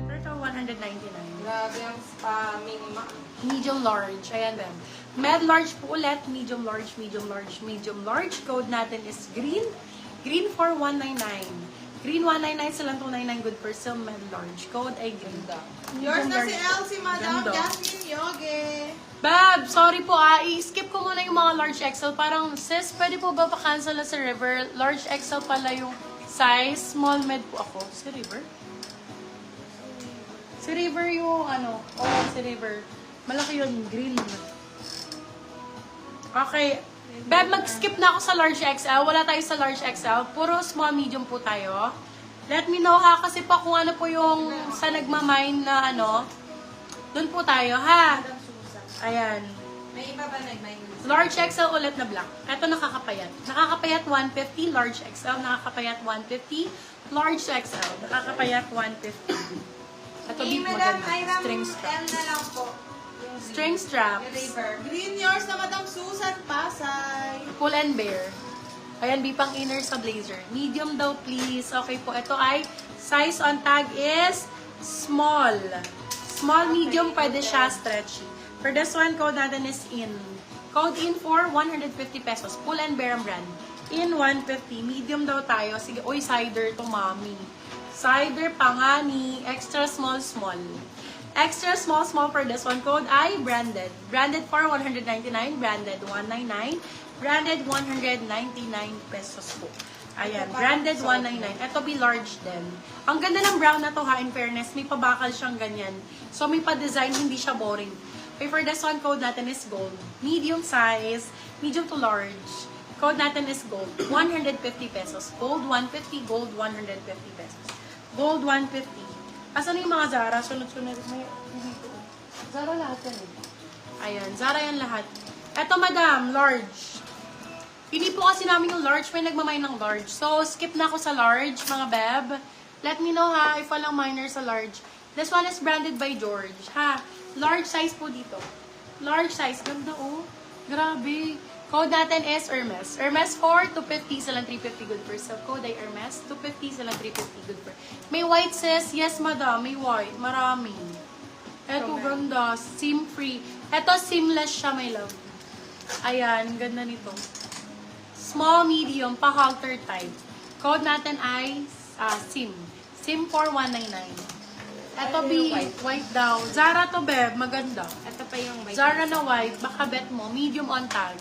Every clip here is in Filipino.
Ito, 199. Grabe ang spamming, ma. Medium large. Ayan din. Med large po ulit. Medium large, medium large, medium large. Code natin is green. Green for 199. Green 199 sa lang 299 good for sale. Med large. Code ay green. Yours Medium na si large. Elsie, Madam Ganda. Jasmine Yoge. Bab, sorry po i-skip ko muna yung mga large XL. Parang, sis, pwede po ba pa-cancel na sa River? Large XL pala yung size. Small med po ako. Si River? Si River yung ano. Oh, si River. Malaki yun. Green. Okay. Bab, mag-skip na ako sa large XL. Wala tayo sa large XL. Puro small medium po tayo. Let me know ha. Kasi pa kung ano po yung sa nagmamine na ano. Doon po tayo ha. Ayan. May iba ba nag-mind? Large XL ulit na black. Ito nakakapayat. Nakakapayat 150. Large XL. Nakakapayat 150. Large XL. Nakakapayat 150. Ito Hey, big Madam maganda. Iram, String L strap. na lang po. String straps. River. Green yours na Madam Susan Pasay. Pull and bear. Ayan, bipang inner sa blazer. Medium daw, please. Okay po. Ito ay size on tag is small. Small, medium, pwede siya stretchy. For this one, code natin is in. Code in for 150 pesos. Pull and bear ang brand. In 150. Medium daw tayo. Sige, oy, cider to, mami. Cider, pangani. Extra small, small. Extra small, small for this one. Code ay branded. Branded for 199. Branded 199. Branded 199 pesos po. Ayan, branded 199. Ito be large din. Ang ganda ng brown na to ha, in fairness. May pabakal siyang ganyan. So may pa-design, hindi siya boring. Okay, for this one, code natin is gold. Medium size, medium to large. Code natin is gold. 150 pesos. Gold 150, gold 150 pesos. Gold 150. Asan yung mga Zara? Sunod-sunod. May dito. Zara lahat yan eh. Ayan, Zara yan lahat. Eto madam, large. Hindi po kasi namin yung large. May nagmamay ng large. So, skip na ako sa large, mga beb. Let me know ha, if walang minor sa large. This one is branded by George. Ha? Large size po dito. Large size. Ganda oh. Grabe. Code natin is Hermes. Hermes 4, 250 sa lang 350 good for sale. Code ay Hermes, 250 sa lang 350 good for. May white sis? Yes, madam. May white. Marami. Eto, ganda. Seam free. Eto, seamless siya, my love. Ayan, ganda nito. Small, medium, pa-halter type. Code natin ay SIM. SIM 4199. Ito, white daw. Zara to, beb. Maganda. Ito pa yung white. Zara na white. Baka bet mo. Medium on tag.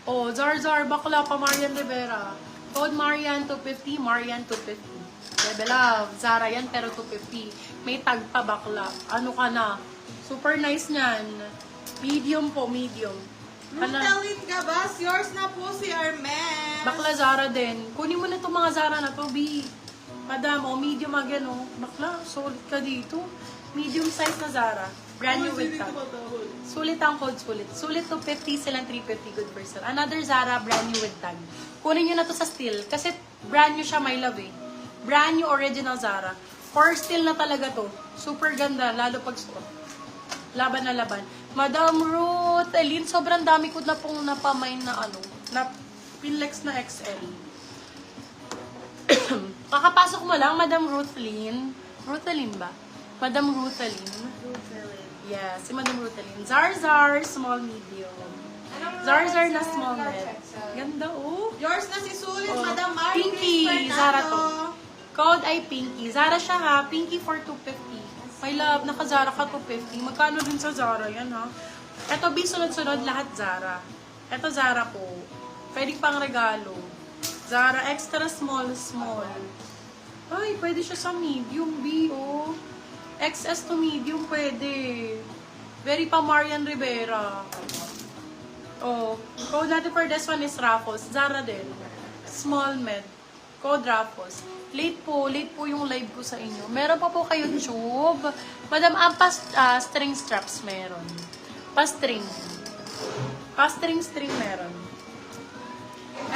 Oh, Zar, bakla pa Marian Rivera. Code Marian 250, Marian 250. Bebe love. Zara yan, pero 250. May tag pa bakla. Ano ka na? Super nice niyan. Medium po, medium. Rutalin Gabas, yours na po si Hermes. Bakla Zara din. Kunin mo na itong mga Zara na to, B. Madam, medium again, oh. Bakla, solid ka dito. Medium size na Zara. Brand new with tag. Sulit ang code, sulit. Sulit to 50 silang 350 good for sale. Another Zara, brand new with tag. Kunin nyo na to sa steel. Kasi brand new siya, my love, eh. Brand new original Zara. For steel na talaga to. Super ganda, lalo pag suot. Laban na laban. Madam Ruth, Elin, sobrang dami ko na pong napamain na ano, na Pinlex na XL. Kakapasok mo lang, Madam Ruthlyn. Ruthlyn ba? Madam Ruthlyn. Yes, si Madam Ruthlyn. Zar, small, medium. Zar na small red. Ganda, oh. Yours na si Sulit, Oh, Madam Mari Pinky, Cris Zara Fernando. to. Code ay Pinky. Zara siya ha. Pinky for 250. My love, naka-Zara ka 250. Magkano din sa Zara yan ha? Ito, B, sunod-sunod lahat Zara. Ito Zara po. Pwede pang regalo. Zara extra small. Ay, pwede siya sa medium B, oh. XS to medium, pwede. Very pa Marian Rivera. Oh, code natin for this one is Raffles. Zara din. Small med. Code Raffles. Late po yung live ko sa inyo. Meron pa po kayo tube. Madam, string straps meron. Pa-string meron.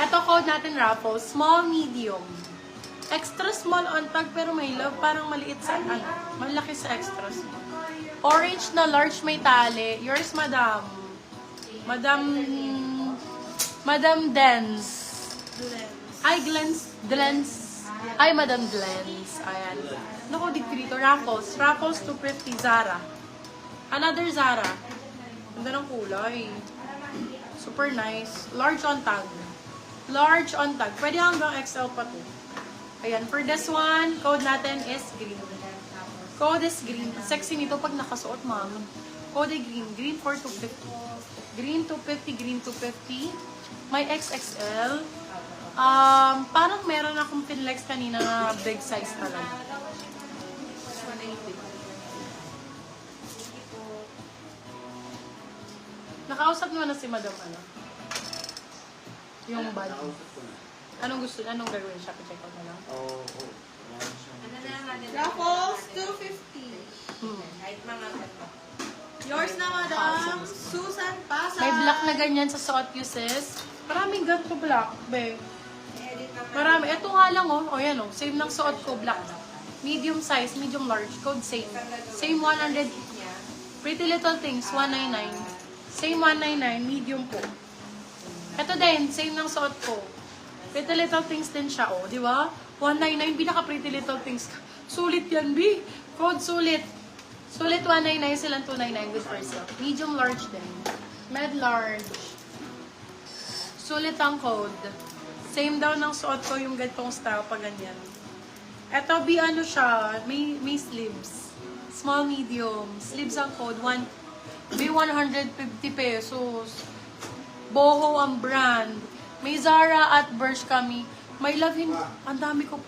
Ito code natin Raffles. Small, medium. Extra small on tag pero may love. Parang maliit sa, malaki sa extra small. Orange na large may tali. Yours, madam. Madam Dens. Blends. Ay, Glens. Ay, Madam Glens. Ayan. Naku, dito. Raffles. Raffles 250. Zara. Another Zara. Ganda ng kulay. Super nice. Large on tag. Large on tag. Pwede hanggang XL pa to. Ayan. For this one, code natin is green. Code is green. Sexy nito pag nakasuot, ma'am. Code ay green. Green for 250. Green 250. Green 250. May XXL. Parang meron akong pinlex kanina na big size talaga. 180. Nakausap naman na si Madam ano? Yung bad. Anong gusto? Anong gagawin siya? Check out na lang. Raffles 250. Yours na, Madam. Susan Pasay. May black na ganyan sa suot you, sis. Maraming ganito black, be. Marami. Ito nga lang, oh. O, yan, oh. Same ng suot ko, black. Medium size, medium large. Code same. Same 100. Pretty Little Things, 199. Same 199, medium po. Ito din, same ng suot ko. Pretty Little Things din siya, oh. Di ba? 199, pinaka Pretty Little Things. Sulit yan, B. Code sulit. Sulit 199, silang 299 with first look. Medium large din. Med large. Sulit ang code. Same daw ng suot ko yung ganitong style pa ganyan. Eto, B, ano siya, may sleeves. Small, medium. Sleeves ang code, B, 150 pesos. Boho ang brand. May Zara at Bershka kami. May love, ang dami ko pong